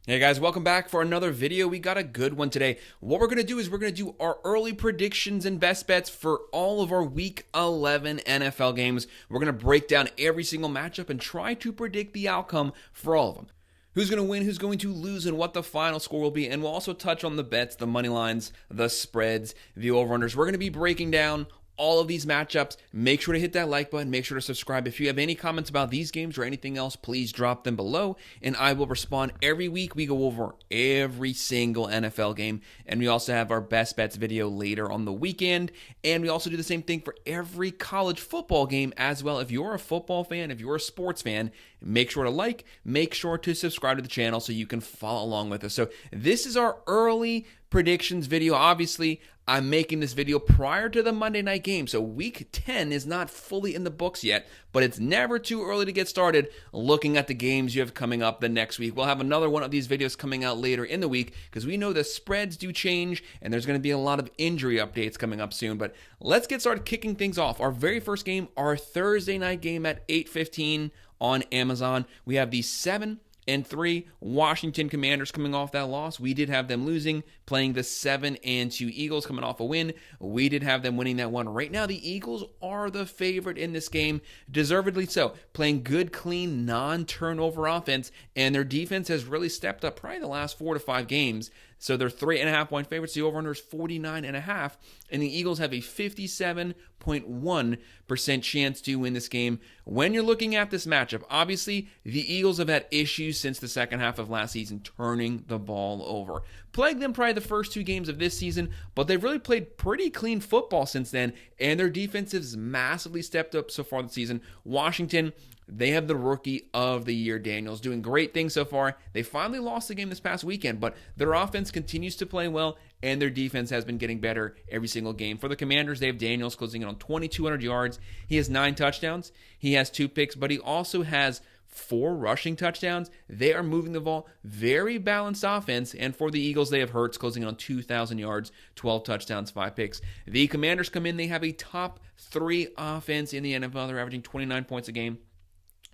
Hey guys, welcome back for another video. We got a good one today. What we're going to do is we're going to do our early predictions and best bets for all of our Week 11 NFL games. We're going to break down every single matchup and try to predict the outcome for all of them. Who's going to win, who's going to lose, and what the final score will be. And we'll also touch on the bets, the money lines, the spreads, the over-unders. We're going to be breaking down all of these matchups. Make sure to hit that like button. Make sure to subscribe. If you have any comments about these games or anything else, please drop them below, and I will respond every week. We go over every single NFL game, and we also have our best bets video later on the weekend, and we also do the same thing for every college football game as well. If you're a football fan, if you're a sports fan, make sure to like, make sure to subscribe to the channel so you can follow along with us. So this is our early predictions video. Obviously, I'm making this video prior to the Monday night game, so week 10 is not fully in the books yet, but it's never too early to get started looking at the games you have coming up the next week. We'll have another one of these videos coming out later in the week because we know the spreads do change and there's going to be a lot of injury updates coming up soon. But let's get started kicking things off. Our very first game, our Thursday night game at 8:15 on Amazon. We have the 7-3 Washington Commanders coming off that loss. We did have them losing, playing the 7-2 Eagles coming off a win. We did have them winning that one. Right now, the Eagles are the favorite in this game, deservedly so, playing good, clean, non-turnover offense, and their defense has really stepped up probably the last 4 to 5 games. So they're 3.5-point favorites. The over-under is 49.5, and the Eagles have a 57.1% chance to win this game. When you're looking at this matchup, obviously the Eagles have had issues since the second half of last season turning the ball over. Plagued them probably the first 2 games of this season, but they've really played pretty clean football since then, and their defense has massively stepped up so far this season. Washington, they have the Rookie of the Year, Daniels, doing great things so far. They finally lost the game this past weekend, but their offense continues to play well, and their defense has been getting better every single game. For the Commanders, they have Daniels closing in on 2,200 yards. He has 9 touchdowns. He has 2 picks, but he also has 4 rushing touchdowns. They are moving the ball. Very balanced offense. And for the Eagles, they have Hurts closing in on 2,000 yards, 12 touchdowns, 5 picks. The Commanders come in. They have a top 3 offense in the NFL. They're averaging 29 points a game,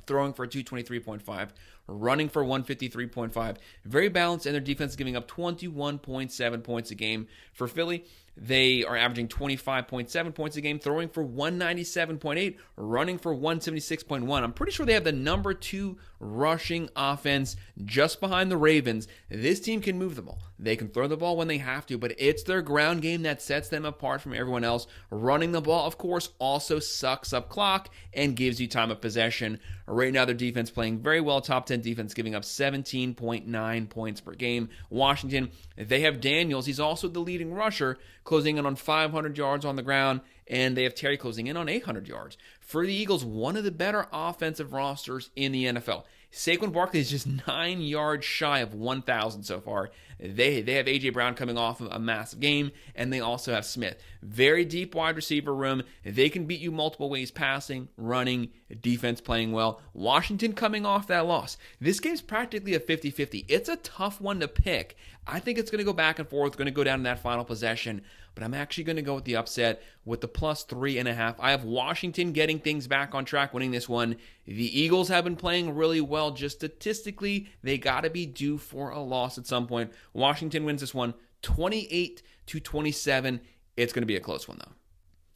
throwing for 223.5, running for 153.5. Very balanced, and their defense is giving up 21.7 points a game. For Philly, they are averaging 25.7 points a game, throwing for 197.8, running for 176.1. I'm pretty sure they have the number 2 rushing offense just behind the Ravens. This team can move the ball. They can throw the ball when they have to, but it's their ground game that sets them apart from everyone else. Running the ball, of course, also sucks up clock and gives you time of possession. Right now, their defense playing very well. Top 10 defense, giving up 17.9 points per game. Washington, they have Daniels. He's also the leading rusher, closing in on 500 yards on the ground, and they have Terry closing in on 800 yards. For the Eagles, one of the better offensive rosters in the NFL. Saquon Barkley is just 9 yards shy of 1,000 so far. They have A.J. Brown coming off of a massive game, and they also have Smith. Very deep wide receiver room. They can beat you multiple ways, passing, running, defense playing well. Washington coming off that loss. This game's practically a 50-50. It's a tough one to pick. I think it's going to go back and forth, going to go down in that final possession, but I'm actually going to go with the upset with the plus 3.5. I have Washington getting things back on track, winning this one. The Eagles have been playing really well. Just statistically, they got to be due for a loss at some point. Washington wins this one 28-27. It's going to be a close one, though.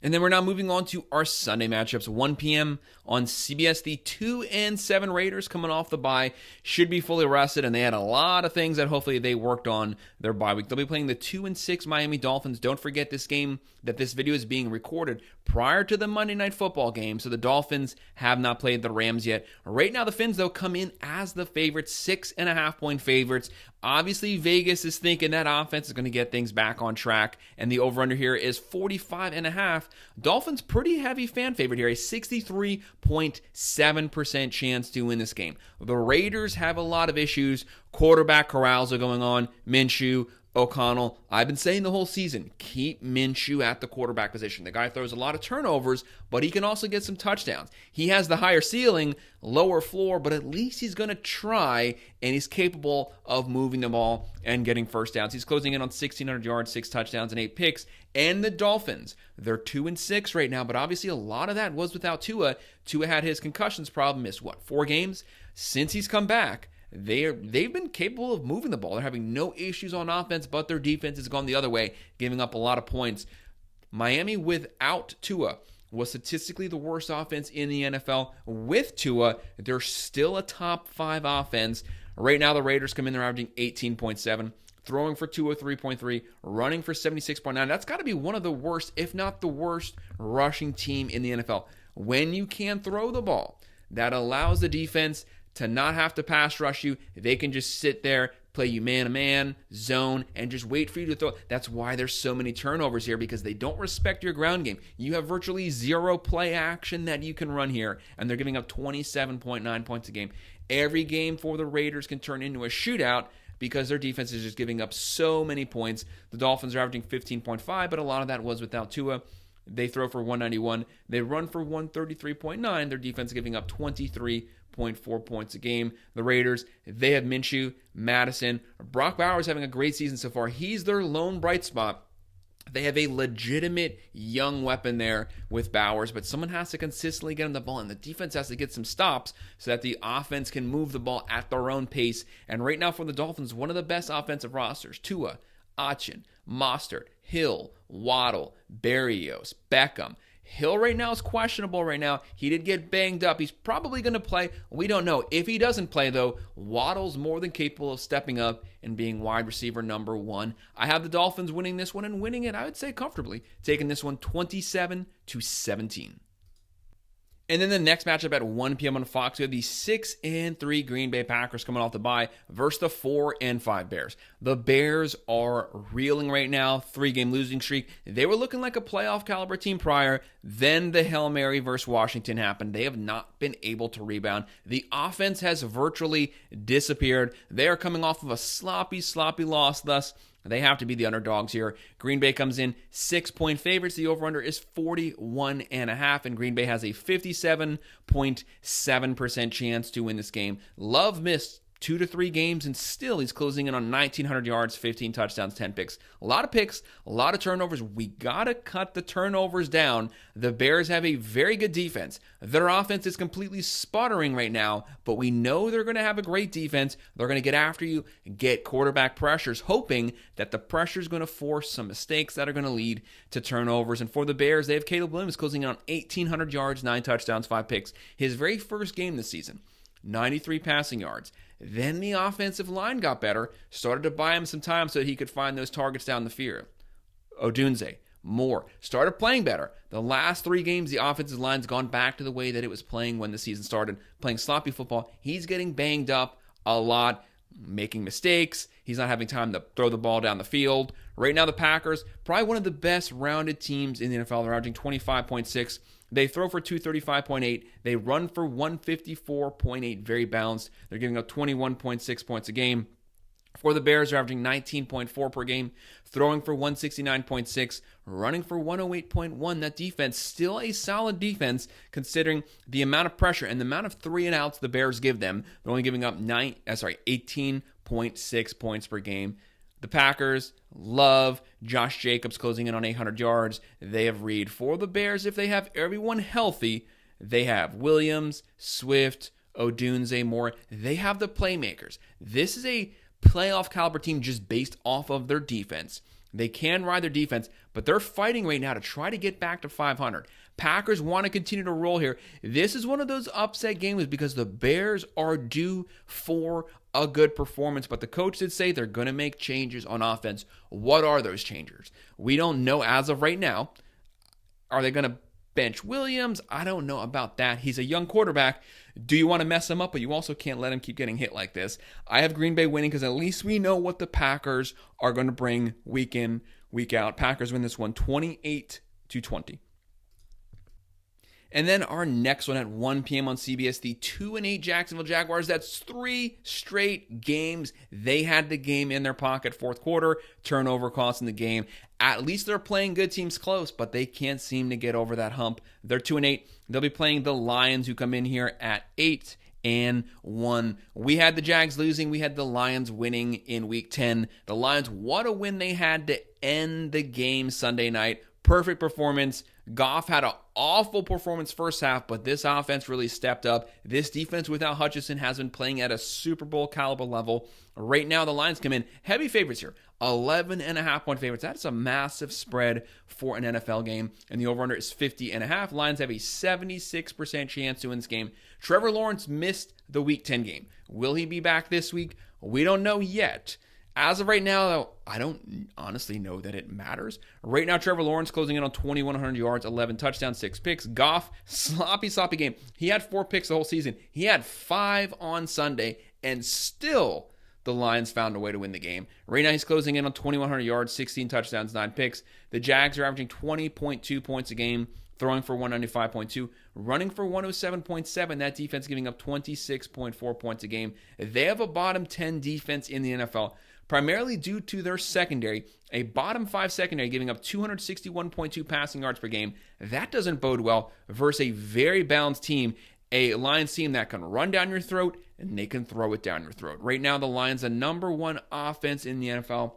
And then we're now moving on to our Sunday matchups. 1 p.m. on CBS. The 2-7 Raiders coming off the bye should be fully rested, and they had a lot of things that hopefully they worked on their bye week. They'll be playing the 2-6 Miami Dolphins. Don't forget this game, that this video is being recorded prior to the Monday Night Football game, so the Dolphins have not played the Rams yet. Right now, the Fins, though, come in as the favorites, 6.5-point favorites. Obviously, Vegas is thinking that offense is going to get things back on track, and the over-under here is 45.5. Dolphins, pretty heavy fan favorite here, a 63.7% chance to win this game. The Raiders have a lot of issues. Quarterback carousal going on. Minshew, O'Connell. I've been saying the whole season, keep Minshew at the quarterback position. The guy throws a lot of turnovers, but he can also get some touchdowns. He has the higher ceiling, lower floor, but at least he's going to try, and he's capable of moving the ball and getting first downs. He's closing in on 1,600 yards, 6 touchdowns, and 8 picks. And the Dolphins, they're 2-6 right now, but obviously a lot of that was without Tua. Tua had his concussions problem, missed, 4 games? Since he's come back, they've been capable of moving the ball. They're having no issues on offense, but their defense has gone the other way, giving up a lot of points. Miami without Tua was statistically the worst offense in the NFL. With Tua, they're still a top 5 offense. Right now, the Raiders come in, they're averaging 18.7, throwing for 203.3, running for 76.9. That's got to be one of the worst, if not the worst, rushing team in the NFL. When you can throw the ball, that allows the defense to not have to pass rush you. They can just sit there, play you man-to-man, zone, and just wait for you to throw. That's why there's so many turnovers here, because they don't respect your ground game. You have virtually zero play action that you can run here, and they're giving up 27.9 points a game. Every game for the Raiders can turn into a shootout because their defense is just giving up so many points. The Dolphins are averaging 15.5, but a lot of that was without Tua. They throw for 191. They run for 133.9. Their defense giving up 23.4 points a game. The Raiders, they have Minshew, Madison. Brock Bowers having a great season so far. He's their lone bright spot. They have a legitimate young weapon there with Bowers, but someone has to consistently get him the ball, and the defense has to get some stops so that the offense can move the ball at their own pace. And right now for the Dolphins, one of the best offensive rosters: Tua, Achin, Mostert, Hill, Waddle, Berrios, Beckham. Hill right now is questionable right now. He did get banged up. He's probably going to play. We don't know. If he doesn't play, though, Waddle's more than capable of stepping up and being wide receiver number 1. I have the Dolphins winning this one, and winning it, I would say, comfortably. Taking this one 27-17. And then the next matchup at 1 p.m. on Fox, we have the 6-3 Green Bay Packers coming off the bye versus the 4-5 Bears. The Bears are reeling right now, 3-game losing streak. They were looking like a playoff caliber team prior. Then the Hail Mary versus Washington happened. They have not been able to rebound. The offense has virtually disappeared. They are coming off of a sloppy loss, thus they have to be the underdogs here. Green Bay comes in 6-point favorites. The over-under is 41.5, and Green Bay has a 57.7% chance to win this game. Love missed 2 to 3 games, and still he's closing in on 1,900 yards, 15 touchdowns, 10 picks. A lot of picks, a lot of turnovers. We got to cut the turnovers down. The Bears have a very good defense. Their offense is completely sputtering right now, but we know they're going to have a great defense. They're going to get after you, get quarterback pressures, hoping that the pressure is going to force some mistakes that are going to lead to turnovers. And for the Bears, they have Caleb Williams closing in on 1,800 yards, 9 touchdowns, 5 picks. His very first game this season, 93 passing yards. Then the offensive line got better, started to buy him some time so that he could find those targets down the field. Odunze, Moore, started playing better. The last 3 games, the offensive line's gone back to the way that it was playing when the season started, playing sloppy football. He's getting banged up a lot, making mistakes. He's not having time to throw the ball down the field. Right now, the Packers, probably one of the best rounded teams in the NFL. They're averaging 25.6. They throw for 235.8. They run for 154.8, very balanced. They're giving up 21.6 points a game. For the Bears, they're averaging 19.4 per game, throwing for 169.6, running for 108.1. That defense, still a solid defense, considering the amount of pressure and the amount of 3 and outs the Bears give them. They're only giving up 18.6 points per game. The Packers love Josh Jacobs closing in on 800 yards. They have Reed. For the Bears, if they have everyone healthy, they have Williams, Swift, Odunze, Moore. They have the playmakers. This is a playoff caliber team just based off of their defense. They can ride their defense, but they're fighting right now to try to get back to 500. Packers want to continue to roll here. This is one of those upset games because the Bears are due for a good performance, but the coach did say they're going to make changes on offense. What are those changes? We don't know as of right now. Are they going to bench Williams? I don't know about that. He's a young quarterback. Do you want to mess him up? But you also can't let him keep getting hit like this. I have Green Bay winning because at least we know what the Packers are going to bring week in, week out. Packers win this one 28-20. And then our next one at 1 p.m. on CBS, the 2-8 Jacksonville Jaguars. That's 3 straight games. They had the game in their pocket. Fourth quarter, turnover costing the game. At least they're playing good teams close, but they can't seem to get over that hump. They're 2-8. They'll be playing the Lions, who come in here at 8-1. We had the Jags losing. We had the Lions winning in Week 10. The Lions, what a win they had to end the game Sunday night. perfect performance. Goff had an awful performance first half, but this offense really stepped up. This defense without Hutchinson has been playing at a Super Bowl caliber level. Right now, the Lions come in heavy favorites here. 11.5-point favorites. That's a massive spread for an NFL game. And the over-under is 50.5. Lions have a 76% chance to win this game. Trevor Lawrence missed the Week 10 game. Will he be back this week? We don't know yet. As of right now, though, I don't honestly know that it matters. Right now, Trevor Lawrence closing in on 2,100 yards, 11 touchdowns, 6 picks. Goff, sloppy game. He had 4 picks the whole season. He had 5 on Sunday, and still the Lions found a way to win the game. Right now, he's closing in on 2,100 yards, 16 touchdowns, 9 picks. The Jags are averaging 20.2 points a game, throwing for 195.2, running for 107.7. That defense giving up 26.4 points a game. They have a bottom 10 defense in the NFL, primarily due to their secondary, a bottom 5 secondary giving up 261.2 passing yards per game. That doesn't bode well versus a very balanced team, a Lions team that can run down your throat and they can throw it down your throat. Right now, the Lions are number 1 offense in the NFL.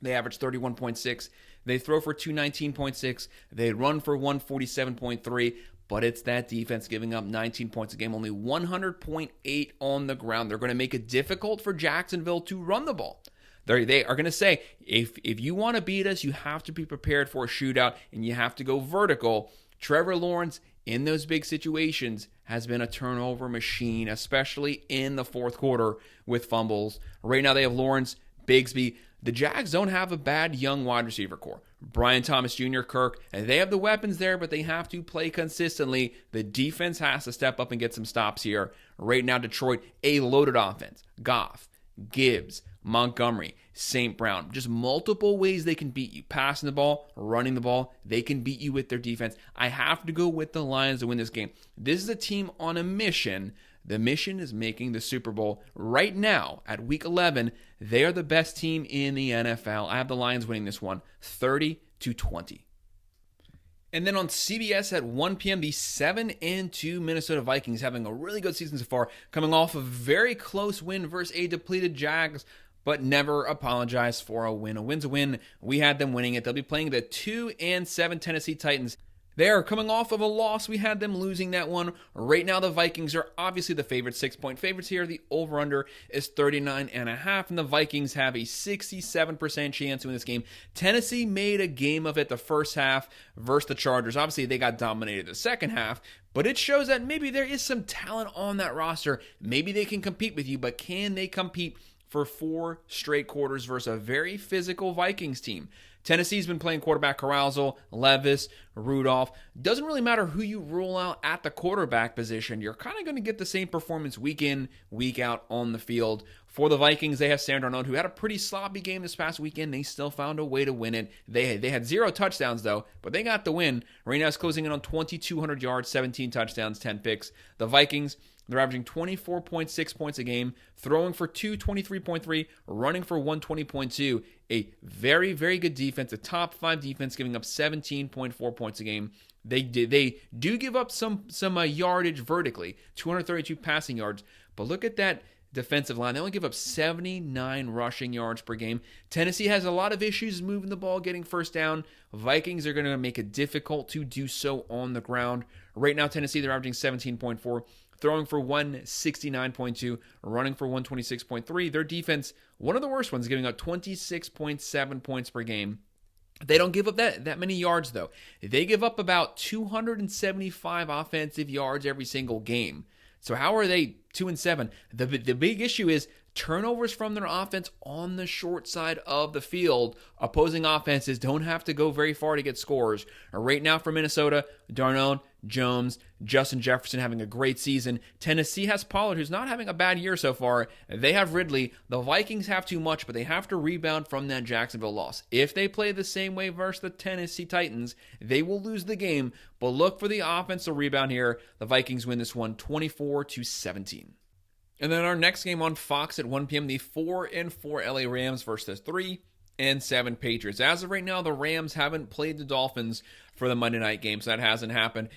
They average 31.6. They throw for 219.6. They run for 147.3. But it's that defense giving up 19 points a game, only 100.8 on the ground. They're going to make it difficult for Jacksonville to run the ball. They are going to say, if you want to beat us, you have to be prepared for a shootout and you have to go vertical. Trevor Lawrence, in those big situations, has been a turnover machine, especially in the fourth quarter with fumbles. Right now they have Lawrence, Bigsby. The Jags don't have a bad young wide receiver core. Brian Thomas Jr., Kirk, and they have the weapons there, but they have to play consistently. The defense has to step up and get some stops here. Right now, Detroit, a loaded offense. Goff, Gibbs, Montgomery, St. Brown. Just multiple ways they can beat you. Passing the ball, running the ball. They can beat you with their defense. I have to go with the Lions to win this game. This is a team on a mission. The mission is making the Super Bowl. Right now, at Week 11, they are the best team in the NFL. I have the Lions winning this one, 30-20. And then on CBS at 1 p.m., the 7-2 Minnesota Vikings having a really good season so far, coming off a very close win versus a depleted Jags, but never apologize for a win. A win's a win. We had them winning it. They'll be playing the 2-7 Tennessee Titans. They are coming off of a loss. We had them losing that one. Right now, the Vikings are obviously the favorites, 6-point favorites here. The over-under is 39.5, and the Vikings have a 67% chance to win this game. Tennessee made a game of it the first half versus the Chargers. Obviously, they got dominated the second half, but it shows that maybe there is some talent on that roster. Maybe they can compete with you, but can they compete for 4 straight quarters versus a very physical Vikings team? Tennessee's been playing quarterback Carousel, Levis, Rudolph. Doesn't really matter who you rule out at the quarterback position. You're kind of going to get the same performance week in, week out on the field. For the Vikings, they have Sam Darnold, who had a pretty sloppy game this past weekend. They still found a way to win it. They had 0 touchdowns, though, but they got the win. Right now, it's closing in on 2,200 yards, 17 touchdowns, 10 picks. The Vikings, they're averaging 24.6 points a game, throwing for 223.3, running for 120.2. A very, very good defense, a top 5 defense, giving up 17.4 points a game. They do give up some yardage vertically, 232 passing yards, but look at that defensive line. They only give up 79 rushing yards per game. Tennessee has a lot of issues moving the ball, getting first down. Vikings are going to make it difficult to do so on the ground. Right now, Tennessee, they're averaging 17.4. Throwing for 169.2, running for 126.3. Their defense, one of the worst ones, giving up 26.7 points per game. They don't give up that many yards, though. They give up about 275 offensive yards every single game. So how are they 2-7? The big issue is turnovers from their offense on the short side of the field. Opposing offenses don't have to go very far to get scores. Right now for Minnesota, Darnold, Jones, Justin Jefferson having a great season. Tennessee has Pollard, who's not having a bad year so far. They have Ridley. The Vikings have too much, but they have to rebound from that Jacksonville loss. If they play the same way versus the Tennessee Titans, they will lose the game. But look for the offensive rebound here. The Vikings win this one 24-17. And then our next game on Fox at 1 p.m., the 4-4 LA Rams versus the 3-7 Patriots. As of right now, the Rams haven't played the Dolphins for the Monday night game, so that hasn't happened.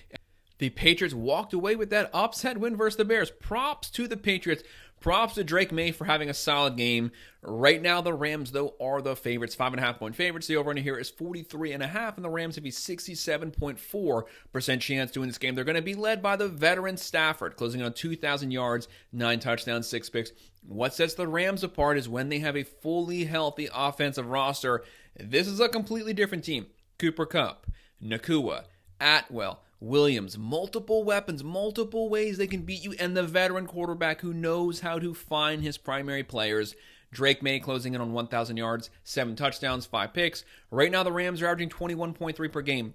The Patriots walked away with that upset win versus the Bears. Props to the Patriots. Props to Drake May for having a solid game. Right now, the Rams, though, are the favorites. 5.5-point favorites. The over-under here is 43.5, and the Rams have a 67.4% chance to win this game. They're going to be led by the veteran Stafford, closing on 2,000 yards, 9 touchdowns, 6 picks. What sets the Rams apart is when they have a fully healthy offensive roster. This is a completely different team. Cooper Kupp, Nakua, Atwell, Williams, multiple weapons, multiple ways they can beat you, and the veteran quarterback who knows how to find his primary players. Drake May closing in on 1,000 yards, 7 touchdowns, 5 picks. Right now, the Rams are averaging 21.3 per game.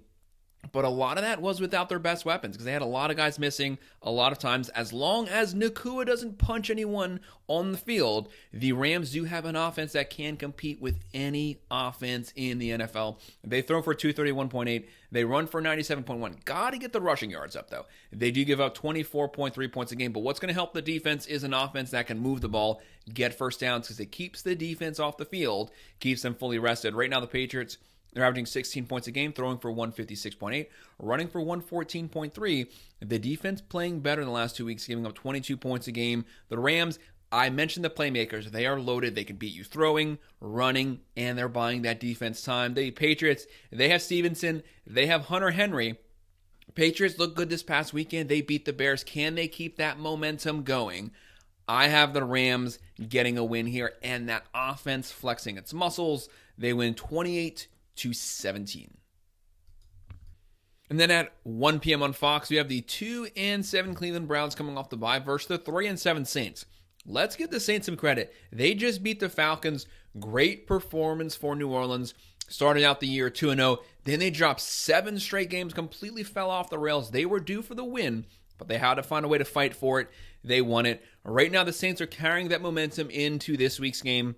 But a lot of that was without their best weapons because they had a lot of guys missing a lot of times. As long as Nakua doesn't punch anyone on the field, the Rams do have an offense that can compete with any offense in the NFL. They throw for 231.8. They run for 97.1. Got to get the rushing yards up, though. They do give up 24.3 points a game. But what's going to help the defense is an offense that can move the ball, get first downs because it keeps the defense off the field, keeps them fully rested. Right now, the Patriots, they're averaging 16 points a game, throwing for 156.8, running for 114.3. The defense playing better in the last 2 weeks, giving up 22 points a game. The Rams, I mentioned the playmakers. They are loaded. They can beat you throwing, running, and they're buying that defense time. The Patriots, they have Stevenson. They have Hunter Henry. Patriots look good this past weekend. They beat the Bears. Can they keep that momentum going? I have the Rams getting a win here, and that offense flexing its muscles. They win 28-17. And then at 1 p.m. on Fox, we have the 2-7 Cleveland Browns coming off the bye versus the 3-7 Saints. Let's give the Saints some credit. They just beat the Falcons. Great performance for New Orleans. Started out the year 2-0. Then they dropped 7 straight games, completely fell off the rails. They were due for the win, but they had to find a way to fight for it. They won it. Right now, the Saints are carrying that momentum into this week's game.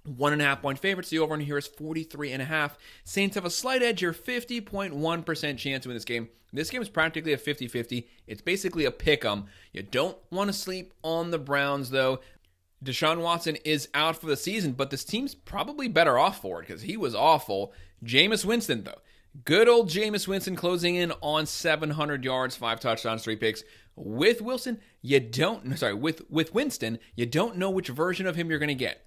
1.5-point favorites. The over-under here is 43.5. Saints have a slight edge here, 50.1% chance to win this game. This game is practically a 50-50. It's basically a pick-em. You don't want to sleep on the Browns, though. Deshaun Watson is out for the season, but this team's probably better off for it because he was awful. Jameis Winston, though. Good old Jameis Winston closing in on 700 yards, 5 touchdowns, 3 picks. With Winston, you don't know which version of him you're going to get.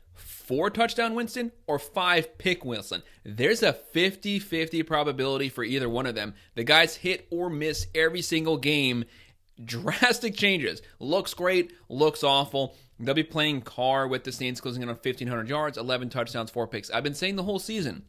4-touchdown Winston or 5-pick Winston. There's a 50-50 probability for either one of them. The guys hit or miss every single game. Drastic changes. Looks great, looks awful. They'll be playing Carr with the Saints closing in on 1,500 yards, 11 touchdowns, 4 picks. I've been saying the whole season,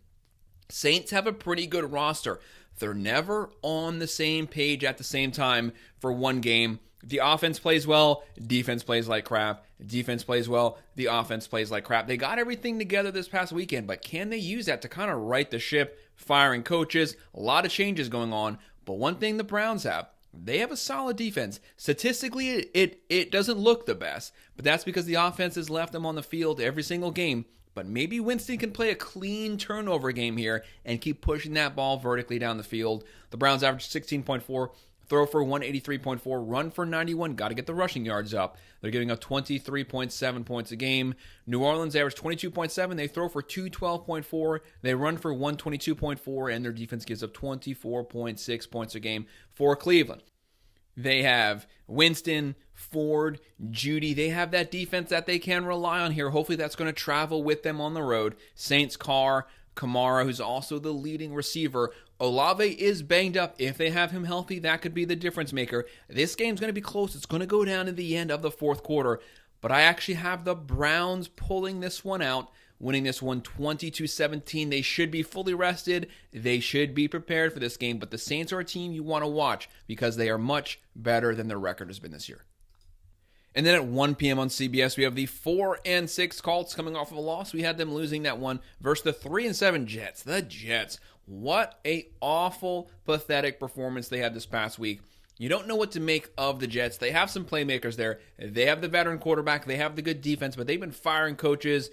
Saints have a pretty good roster. They're never on the same page at the same time for one game. The offense plays well, defense plays like crap. Defense plays well, the offense plays like crap. They got everything together this past weekend, but can they use that to kind of right the ship? Firing coaches, a lot of changes going on. But one thing the Browns have, they have a solid defense. Statistically, it doesn't look the best, but that's because the offense has left them on the field every single game. But maybe Winston can play a clean turnover game here and keep pushing that ball vertically down the field. The Browns average 16.4. Throw for 183.4, run for 91. Got to get the rushing yards up. They're giving up 23.7 points a game. New Orleans average 22.7. They throw for 212.4. They run for 122.4, and their defense gives up 24.6 points a game for Cleveland. They have Winston, Ford, Judy. They have that defense that they can rely on here. Hopefully that's going to travel with them on the road. Saints, Carr, Kamara, who's also the leading receiver. Olave is banged up. If they have him healthy, that could be the difference maker. This game's going to be close. It's going to go down to the end of the fourth quarter. But I actually have the Browns pulling this one out, winning this one 20-17. They should be fully rested. They should be prepared for this game. But the Saints are a team you want to watch because they are much better than their record has been this year. And then at 1 p.m. on CBS, we have the 4-6 Colts coming off of a loss. We had them losing that one versus the 3-7 Jets. The Jets. What a awful, pathetic performance they had this past week. You don't know what to make of the Jets. They have some playmakers there. They have the veteran quarterback. They have the good defense, but they've been firing coaches,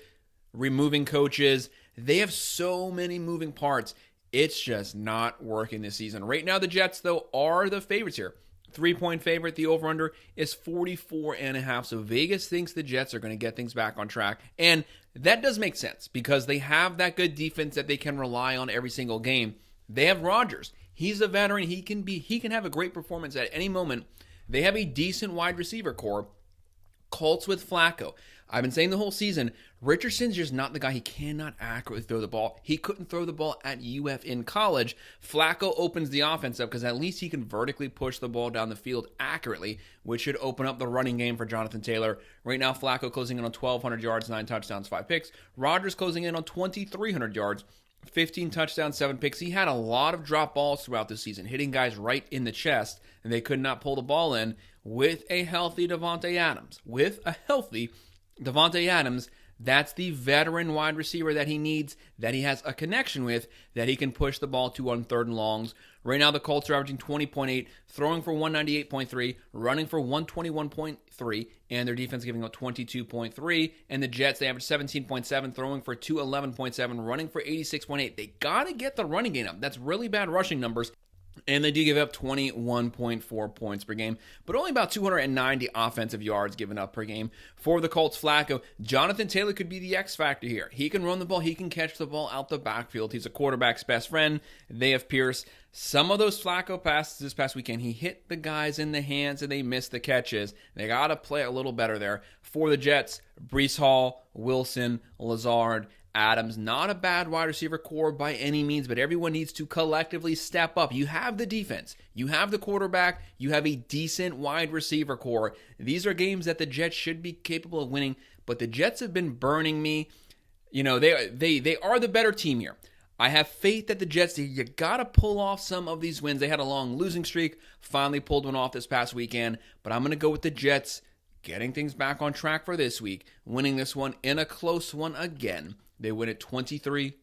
removing coaches. They have so many moving parts. It's just not working this season. Right now, the Jets, though, are the favorites here. 3-point favorite. The over-under is 44.5. So Vegas thinks the Jets are going to get things back on track. And that does make sense because they have that good defense that they can rely on every single game. They have Rodgers. He's a veteran. He can have a great performance at any moment. They have a decent wide receiver core. Colts with Flacco. I've been saying the whole season, Richardson's just not the guy. He cannot accurately throw the ball. He couldn't throw the ball at UF in college. Flacco opens the offense up because at least he can vertically push the ball down the field accurately, which should open up the running game for Jonathan Taylor. Right now, Flacco closing in on 1,200 yards, 9 touchdowns, 5 picks. Rodgers closing in on 2,300 yards, 15 touchdowns, 7 picks. He had a lot of drop balls throughout the season, hitting guys right in the chest, and they could not pull the ball in with a healthy Davante Adams. That's the veteran wide receiver that he needs, that he has a connection with, that he can push the ball to on third and longs. Right now, the Colts are averaging 20.8, throwing for 198.3, running for 121.3, and their defense giving up 22.3. And the Jets, they average 17.7, throwing for 211.7, running for 86.8. They got to get the running game up. That's really bad rushing numbers. And they do give up 21.4 points per game, but only about 290 offensive yards given up per game. For the Colts, Flacco, Jonathan Taylor could be the X factor here. He can run the ball. He can catch the ball out the backfield. He's a quarterback's best friend. They have Pierce. Some of those Flacco passes this past weekend, he hit the guys in the hands and they missed the catches. They got to play a little better there. For the Jets, Breece Hall, Wilson, Lazard, Adams, not a bad wide receiver core by any means, but everyone needs to collectively step up. You have the defense, you have the quarterback, you have a decent wide receiver core. These are games that the Jets should be capable of winning, but the Jets have been burning me. You know, they are the better team here. I have faith that the Jets, you got to pull off some of these wins. They had a long losing streak, finally pulled one off this past weekend, but I'm going to go with the Jets getting things back on track for this week, winning this one in a close one again. They win it 23-20.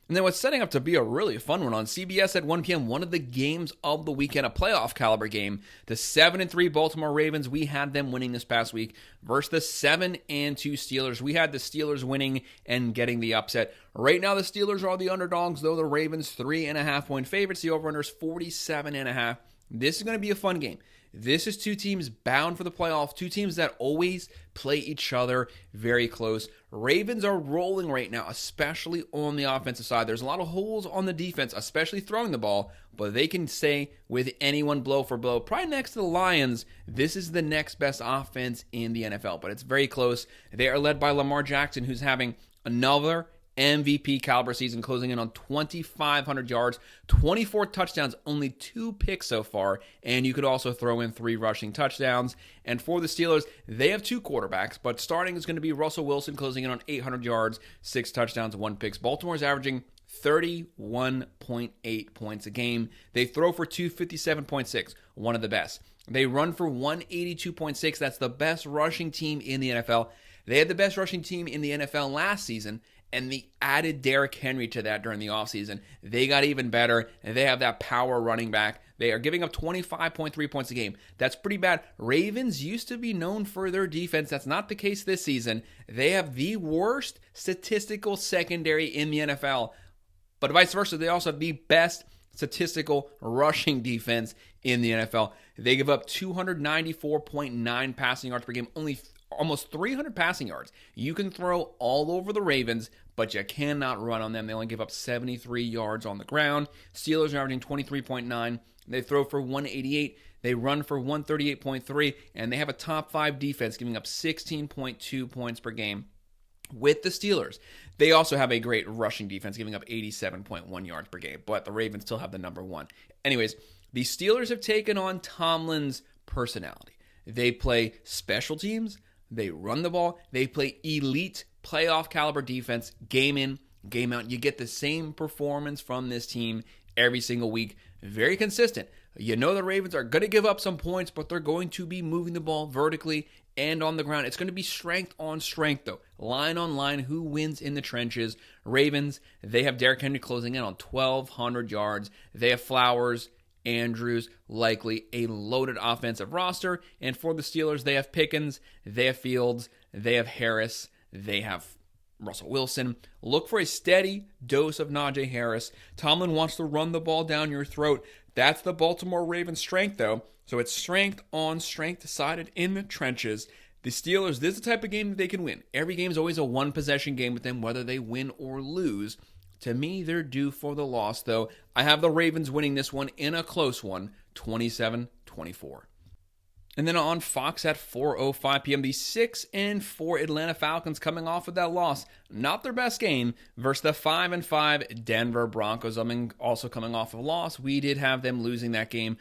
And then what's setting up to be a really fun one on CBS at 1 p.m., one of the games of the weekend, a playoff caliber game. The 7-3 Baltimore Ravens, we had them winning this past week versus the 7-2 Steelers. We had the Steelers winning and getting the upset. Right now, the Steelers are the underdogs, though the Ravens 3.5-point favorites. The over-under is 47.5. This is going to be a fun game. This is two teams bound for the playoffs, two teams that always play each other very close. Ravens are rolling right now, especially on the offensive side. There's a lot of holes on the defense, especially throwing the ball, but they can stay with anyone blow for blow. Probably next to the Lions, this is the next best offense in the NFL, but it's very close. They are led by Lamar Jackson, who's having another MVP caliber season, closing in on 2,500 yards, 24 touchdowns, only 2 picks so far, and you could also throw in 3 rushing touchdowns. And for the Steelers, they have 2 quarterbacks, but starting is going to be Russell Wilson, closing in on 800 yards, 6 touchdowns, 1 pick. Baltimore's averaging 31.8 points a game. They throw for 257.6, one of the best. They run for 182.6. That's the best rushing team in the NFL. They had the best rushing team in the NFL last season, and they added Derrick Henry to that during the offseason. They got even better, and they have that power running back. They are giving up 25.3 points a game. That's pretty bad. Ravens used to be known for their defense. That's not the case this season. They have the worst statistical secondary in the NFL, but vice versa, they also have the best statistical rushing defense in the NFL. They give up 294.9 passing yards per game, only almost 300 passing yards. You can throw all over the Ravens, but you cannot run on them. They only give up 73 yards on the ground. Steelers are averaging 23.9. They throw for 188. They run for 138.3, and they have a top 5 defense, giving up 16.2 points per game. With the Steelers, they also have a great rushing defense, giving up 87.1 yards per game, but the Ravens still have the number 1. Anyways, the Steelers have taken on Tomlin's personality. They play special teams, they run the ball, they play elite playoff caliber defense, game in, game out. You get the same performance from this team every single week. Very consistent. You know the Ravens are going to give up some points, but they're going to be moving the ball vertically and on the ground. It's going to be strength on strength, though. Line on line, who wins in the trenches? Ravens, they have Derrick Henry closing in on 1,200 yards. They have Flowers, Andrews, likely a loaded offensive roster. And for the Steelers, they have Pickens, they have Fields, they have Harris, they have Russell Wilson. Look for a steady dose of Najee Harris. Tomlin wants to run the ball down your throat. That's the Baltimore Ravens' strength, though. So it's strength on strength decided in the trenches. The Steelers, this is the type of game that they can win. Every game is always a one-possession game with them, whether they win or lose. To me, they're due for the loss, though. I have the Ravens winning this one in a close one, 27-24. And then on Fox at 4:05 p.m., the 6-4 Atlanta Falcons coming off of that loss. Not their best game versus the 5-5 Denver Broncos. Also coming off of a loss. We did have them losing that game.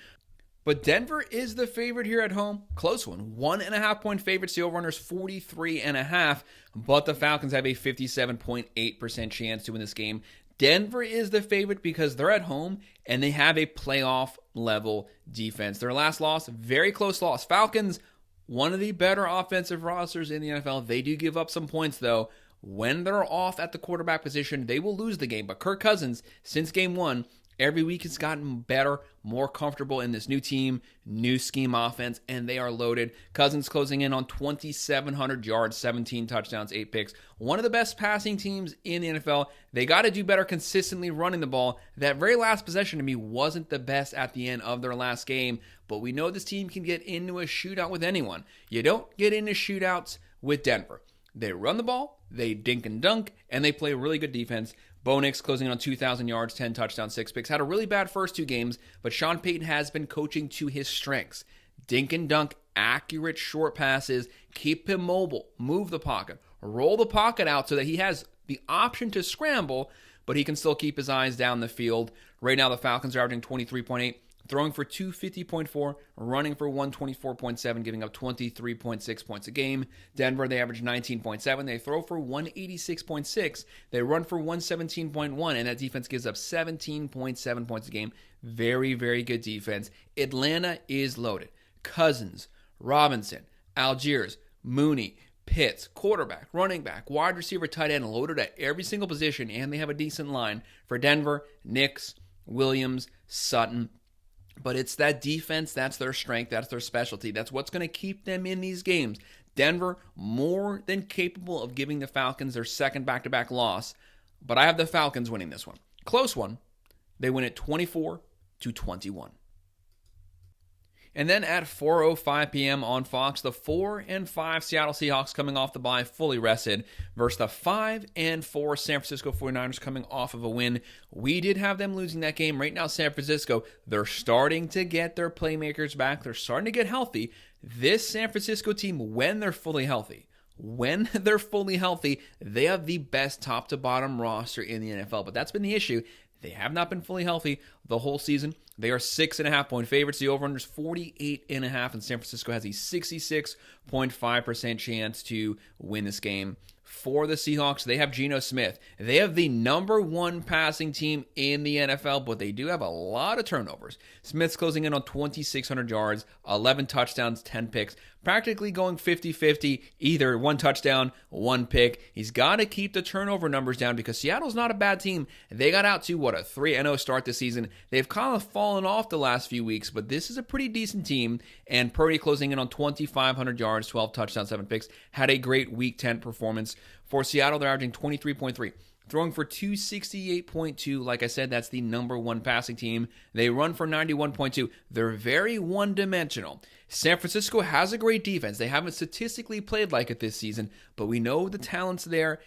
But Denver is the favorite here at home. Close one. 1.5-point favorites. The over-under is 43.5. But the Falcons have a 57.8% chance to win this game. Denver is the favorite because they're at home and they have a playoff level defense. Their last loss, very close loss. Falcons, one of the better offensive rosters in the NFL. They do give up some points though. When they're off at the quarterback position, they will lose the game. But Kirk Cousins, since game one, every week has gotten better, more comfortable in this new team, new scheme offense, and they are loaded. Cousins closing in on 2,700 yards, 17 touchdowns, 8 picks. One of the best passing teams in the NFL. They got to do better consistently running the ball. That very last possession to me wasn't the best at the end of their last game, but we know this team can get into a shootout with anyone. You don't get into shootouts with Denver. They run the ball, they dink and dunk, and they play really good defense. Bo Nix closing in on 2,000 yards, 10 touchdowns, 6 picks. Had a really bad first 2 games, but Sean Payton has been coaching to his strengths. Dink and dunk, accurate short passes, keep him mobile, move the pocket, roll the pocket out so that he has the option to scramble, but he can still keep his eyes down the field. Right now, the Falcons are averaging 23.8. Throwing for 250.4, running for 124.7, giving up 23.6 points a game. Denver, they average 19.7. They throw for 186.6. They run for 117.1, and that defense gives up 17.7 points a game. Very, very good defense. Atlanta is loaded. Cousins, Robinson, Algiers, Mooney, Pitts, quarterback, running back, wide receiver, tight end, loaded at every single position, and they have a decent line. For Denver, Nix, Williams, Sutton. But it's that defense, that's their strength, that's their specialty. That's what's going to keep them in these games. Denver, more than capable of giving the Falcons their second back-to-back loss. But I have the Falcons winning this one. Close one. They win it 24-21. And then at 4:05 p.m. on Fox, the 4-5 Seattle Seahawks coming off the bye, fully rested, versus the 5-4 San Francisco 49ers coming off of a win. We did have them losing that game. Right now, San Francisco, they're starting to get their playmakers back. They're starting to get healthy. This San Francisco team, when they're fully healthy, they have the best top-to-bottom roster in the NFL. But that's been the issue. They have not been fully healthy the whole season. They are 6.5-point favorites. The over-under is 48.5, and San Francisco has a 66.5% chance to win this game. For the Seahawks, they have Geno Smith. They have the number 1 passing team in the NFL, but they do have a lot of turnovers. Smith's closing in on 2,600 yards, 11 touchdowns, 10 picks, practically going 50-50, either 1 touchdown, 1 pick. He's got to keep the turnover numbers down because Seattle's not a bad team. They got out to, a 3-0 start this season. They've kind of fallen off the last few weeks, but this is a pretty decent team, and Purdy closing in on 2,500 yards, 12 touchdowns, 7 picks, had a great Week 10 performance. For Seattle, they're averaging 23.3. Throwing for 268.2. Like I said, that's the number 1 passing team. They run for 91.2. They're very one-dimensional. San Francisco has a great defense. They haven't statistically played like it this season, but we know the talent's there.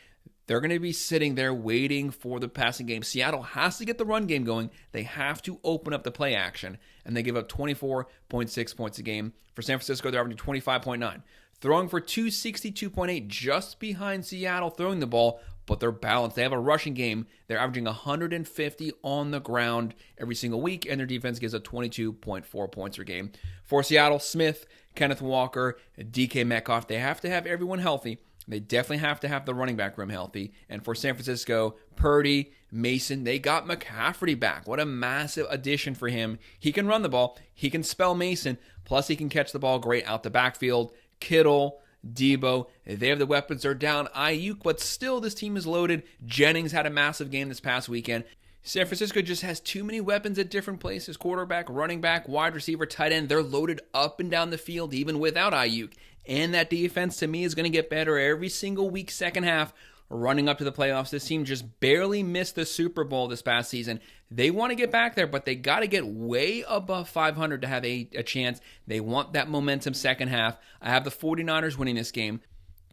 They're going to be sitting there waiting for the passing game. Seattle has to get the run game going. They have to open up the play action, and they give up 24.6 points a game. For San Francisco, they're averaging 25.9. Throwing for 262.8, just behind Seattle throwing the ball, but they're balanced. They have a rushing game. They're averaging 150 on the ground every single week, and their defense gives up 22.4 points per game. For Seattle, Smith, Kenneth Walker, DK Metcalf, they have to have everyone healthy. They definitely have to have the running back room healthy. And for San Francisco, Purdy, Mason, they got McCaffrey back. What a massive addition for him. He can run the ball. He can spell Mason. Plus, he can catch the ball great out the backfield. Kittle, Debo, they have the weapons. They're down Ayuk, but still this team is loaded. Jennings had a massive game this past weekend. San Francisco just has too many weapons at different places. Quarterback, running back, wide receiver, tight end. They're loaded up and down the field even without Ayuk. And that defense, to me, is going to get better every single week, second half, running up to the playoffs. This team just barely missed the Super Bowl this past season. They want to get back there, but they got to get way above 500 to have a chance. They want that momentum second half. I have the 49ers winning this game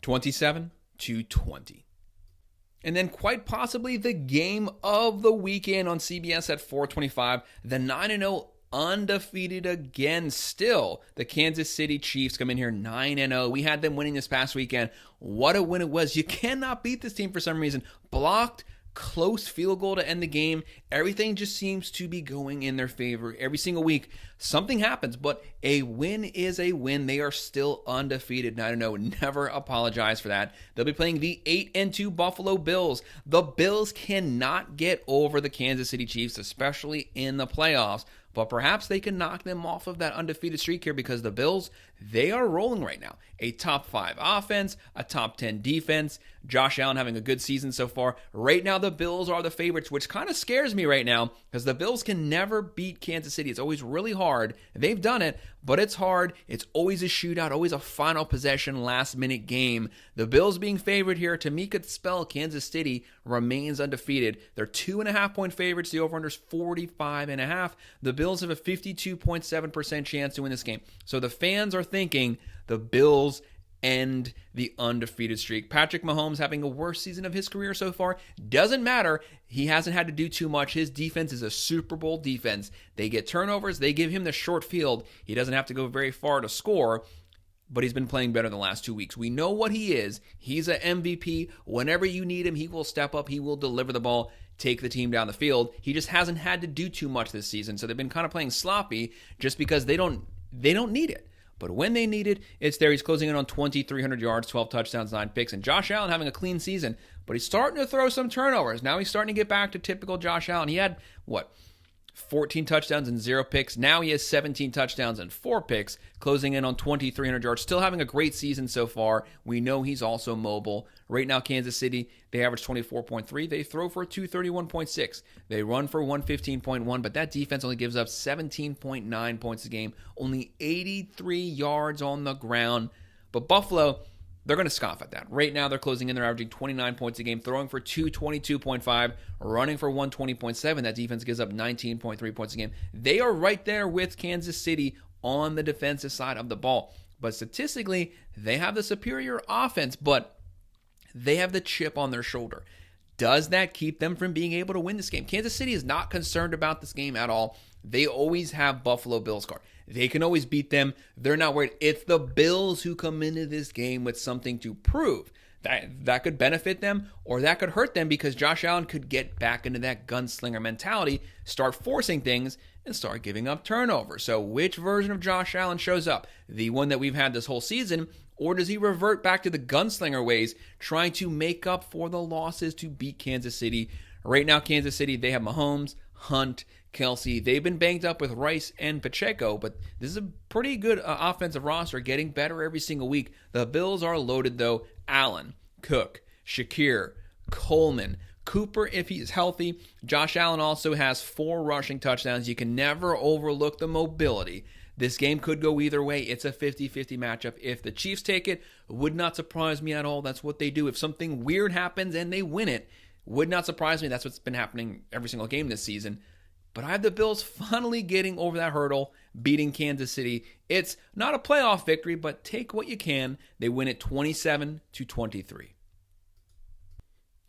27-20. And then quite possibly the game of the weekend on CBS at 4:25, the 9-0 undefeated again still. The Kansas City Chiefs come in here 9-0. We had them winning this past weekend. What a win it was. You cannot beat this team for some reason. Blocked close field goal to end the game. Everything just seems to be going in their favor every single week. Something happens, but a win is a win. They are still undefeated. 9-0. Never apologize for that. They'll be playing the 8-2 Buffalo Bills. The Bills cannot get over the Kansas City Chiefs, especially in the playoffs. But perhaps they can knock them off of that undefeated streak here because the Bills, they are rolling right now. A top 5 offense, a top 10 defense. Josh Allen having a good season so far. Right now, the Bills are the favorites, which kind of scares me right now because the Bills can never beat Kansas City. It's always really hard. They've done it, but it's hard. It's always a shootout, always a final possession, last-minute game. The Bills being favored here, to me, could spell Kansas City remains undefeated. They're 2.5-point favorites. The over-under is 45.5. The Bills have a 52.7% chance to win this game. So the fans are thinking the Bills end the undefeated streak. Patrick Mahomes having a worst season of his career so far. Doesn't matter. He hasn't had to do too much. His defense is a Super Bowl defense. They get turnovers. They give him the short field. He doesn't have to go very far to score, but he's been playing better the last 2 weeks. We know what he is. He's an MVP. Whenever you need him, he will step up. He will deliver the ball, take the team down the field. He just hasn't had to do too much this season, so they've been kind of playing sloppy just because they don't need it. But when they need it, it's there. He's closing in on 2,300 yards, 12 touchdowns, 9 picks. And Josh Allen having a clean season, but he's starting to throw some turnovers. Now he's starting to get back to typical Josh Allen. He had, 14 touchdowns and 0 picks. Now he has 17 touchdowns and 4 picks, closing in on 2,300 yards. Still having a great season so far. We know he's also mobile. Right now, Kansas City, they average 24.3. They throw for 231.6. They run for 115.1, but that defense only gives up 17.9 points a game. Only 83 yards on the ground. But Buffalo, they're going to scoff at that. Right now, they're closing in. They're averaging 29 points a game, throwing for 222.5, running for 120.7. That defense gives up 19.3 points a game. They are right there with Kansas City on the defensive side of the ball. But statistically, they have the superior offense, but they have the chip on their shoulder. Does that keep them from being able to win this game? Kansas City is not concerned about this game at all. They always have Buffalo Bills card. They can always beat them. They're not worried. It's the Bills who come into this game with something to prove. That could benefit them or that could hurt them because Josh Allen could get back into that gunslinger mentality, start forcing things, and start giving up turnovers. So which version of Josh Allen shows up? The one that we've had this whole season, or does he revert back to the gunslinger ways, trying to make up for the losses to beat Kansas City? Right now, Kansas City, they have Mahomes, Hunt, Kelsey. They've been banged up with Rice and Pacheco, but this is a pretty good offensive roster, getting better every single week. The Bills are loaded, though. Allen, Cook, Shakir, Coleman, Cooper if he's healthy. Josh Allen also has 4 rushing touchdowns. You can never overlook the mobility. This game could go either way. It's a 50-50 matchup. If the Chiefs take it, would not surprise me at all. That's what they do. If something weird happens and they win it, would not surprise me. That's what's been happening every single game this season. But I have the Bills finally getting over that hurdle, beating Kansas City. It's not a playoff victory, but take what you can. They win it 27-23.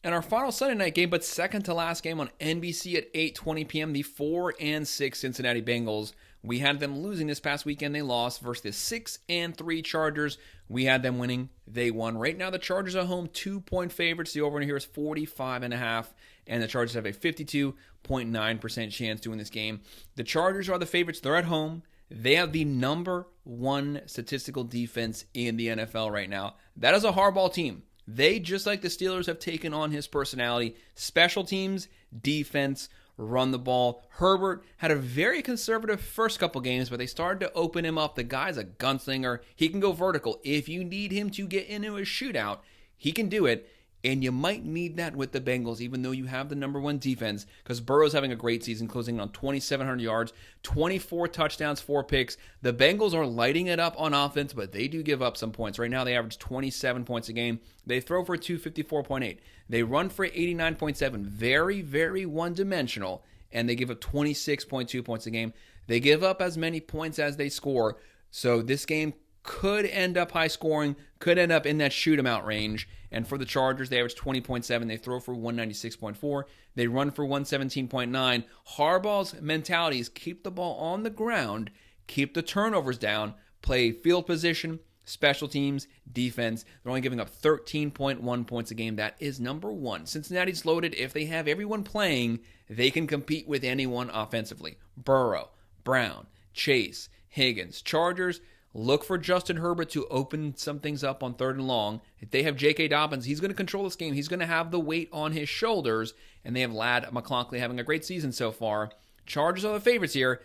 And our final Sunday night game, but second to last game on NBC at 8:20 p.m., the 4-6 Cincinnati Bengals. We had them losing this past weekend. They lost versus the 6-3 Chargers. We had them winning. They won. Right now, the Chargers are home 2-point favorites. The over here is 45.5, and the Chargers have a 52.9% chance to win this game. The Chargers are the favorites. They're at home. They have the number 1 statistical defense in the NFL right now. That is a hardball team. They, just like the Steelers, have taken on his personality. Special teams, defense, run the ball. Herbert had a very conservative first couple games, but they started to open him up. The guy's a gunslinger. He can go vertical. If you need him to get into a shootout, he can do it. And you might need that with the Bengals, even though you have the number 1 defense, because Burrow's having a great season, closing on 2,700 yards, 24 touchdowns, 4 picks. The Bengals are lighting it up on offense, but they do give up some points. Right now, they average 27 points a game. They throw for 254.8. They run for 89.7. Very, very one-dimensional, and they give up 26.2 points a game. They give up as many points as they score, so this game could end up high scoring, could end up in that shoot 'em out range. And for the Chargers, they average 20.7. They throw for 196.4. They run for 117.9. Harbaugh's mentality is keep the ball on the ground, keep the turnovers down, play field position, special teams, defense. They're only giving up 13.1 points a game. That is number one. Cincinnati's loaded. If they have everyone playing, they can compete with anyone offensively. Burrow, Brown, Chase, Higgins. Chargers, look for Justin Herbert to open some things up on 3rd and long. If they have J.K. Dobbins, he's going to control this game. He's going to have the weight on his shoulders. And they have Ladd McConkey having a great season so far. Chargers are the favorites here.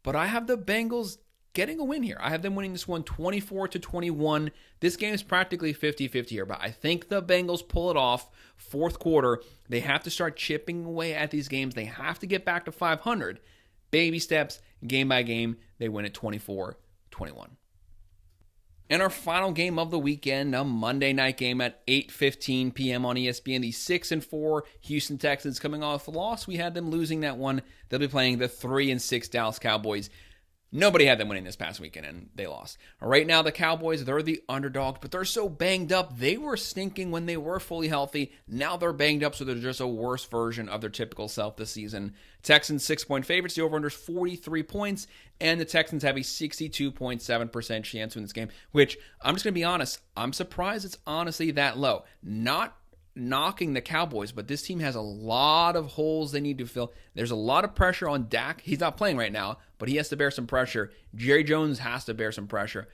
But I have the Bengals getting a win here. I have them winning this one 24-21. This game is practically 50-50 here, but I think the Bengals pull it off. 4th quarter, they have to start chipping away at these games. They have to get back to 500. Baby steps, game by game, they win it 24-21. And our final game of the weekend, a Monday night game at 8:15 p.m. on ESPN. The 6-4 Houston Texans coming off a loss. We had them losing that one. They'll be playing the 3-6 Dallas Cowboys. Nobody had them winning this past weekend, and they lost. Right now, the Cowboys, they're the underdogs, but they're so banged up. They were stinking when they were fully healthy. Now they're banged up, so they're just a worse version of their typical self this season. Texans 6-point favorites. The over-under is 43 points, and the Texans have a 62.7% chance to win this game, which, I'm just going to be honest, I'm surprised it's honestly that low. Not knocking the Cowboys, but this team has a lot of holes they need to fill. There's a lot of pressure on Dak. He's not playing right now, but he has to bear some pressure. Jerry Jones has to bear some pressure.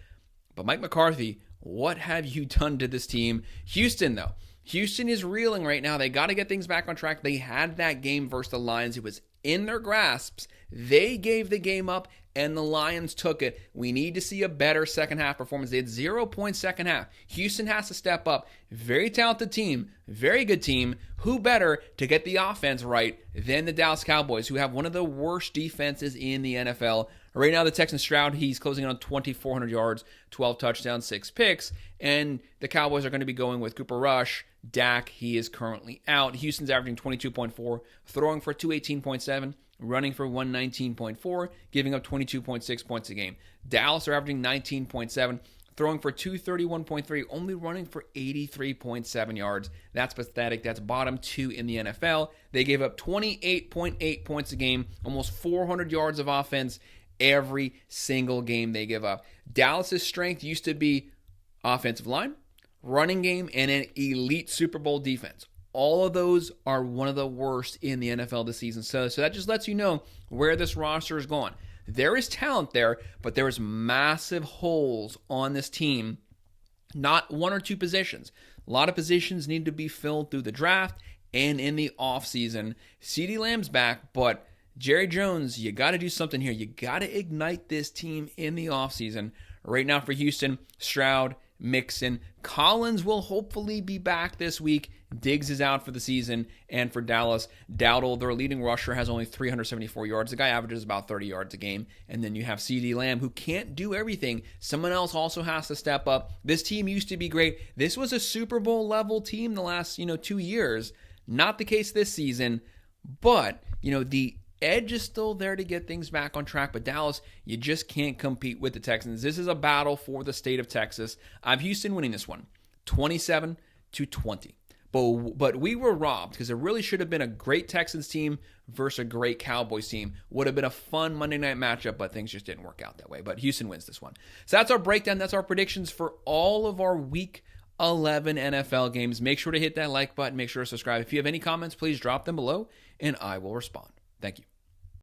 But Mike McCarthy, what have you done to this team? Houston, though. Houston is reeling right now. They got to get things back on track. They had that game versus the Lions. It was in their grasps. They gave the game up, and the Lions took it. We need to see a better second half performance. They had 0 points second half. Houston has to step up. Very talented team, very good team. Who better to get the offense right than the Dallas Cowboys, who have one of the worst defenses in the NFL. Right now, the Texans Stroud, he's closing in on 2,400 yards, 12 touchdowns, 6 picks. And the Cowboys are going to be going with Cooper Rush. Dak, he is currently out. Houston's averaging 22.4, throwing for 218.7, running for 119.4, giving up 22.6 points a game. Dallas are averaging 19.7, throwing for 231.3, only running for 83.7 yards. That's pathetic. That's bottom 2 in the NFL. They gave up 28.8 points a game, almost 400 yards of offense every single game they give up. Dallas's strength used to be offensive line, running game, and an elite Super Bowl defense. All of those are one of the worst in the NFL this season. So that just lets you know where this roster is going. There is talent there, but there is massive holes on this team. Not one or two positions. A lot of positions need to be filled through the draft and in the offseason. CeeDee Lamb's back, but Jerry Jones, you got to do something here. You got to ignite this team in the offseason. Right now for Houston, Stroud, Mixon. Collins will hopefully be back this week. Diggs is out for the season. And for Dallas, Dowdle, their leading rusher, has only 374 yards. The guy averages about 30 yards a game. And then you have CeeDee Lamb, who can't do everything. Someone else also has to step up. This team used to be great. This was a Super Bowl level team the last 2 years. Not the case this season. But, the edge is still there to get things back on track, but Dallas, you just can't compete with the Texans. This is a battle for the state of Texas. I have Houston winning this one, 27-20. But we were robbed because it really should have been a great Texans team versus a great Cowboys team. Would have been a fun Monday night matchup, but things just didn't work out that way. But Houston wins this one. So that's our breakdown. That's our predictions for all of our Week 11 NFL games. Make sure to hit that like button. Make sure to subscribe. If you have any comments, please drop them below, and I will respond. Thank you.